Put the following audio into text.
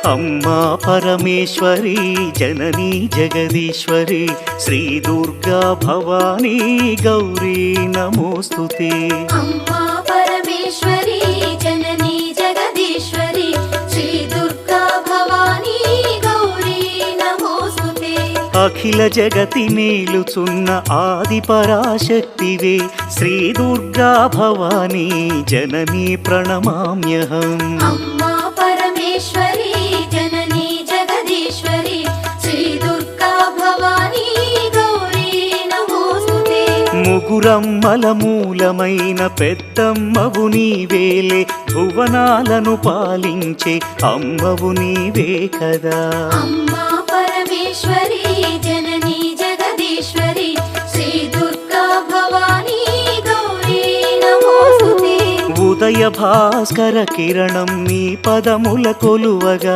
अम्मा परमेश्वरी जननी जगदीश्वरी श्री दुर्गा भवानी गौरी नमोस्तुते। अम्मा परमेश्वरी जननी जगदीश्वरी श्री दुर्गा भवानी गौरी नमोस्तुते। अखिल जगति मेलुचुन्न आदि पराशक्तिवे श्री दुर्गा भवानी जननी प्रणमाम्यहम्। अम्मा परमेश्वरी जननी जगदीश्वरी श्री दुर्गा भवानी गौरी नमोस्तुते। ముగురమ్మల మూలమైన పెద్దమ్మవు నీవేలే భువనాలను పాలించే అమ్మవు నీవే కదా। अम्मा परमेश्वरी जननी जगदीश्वरी श्री दुर्गा भवानी गौरी नमोस्तुते। ఉదయ భాస్కర కిరణం నీ పదముల కొలువగా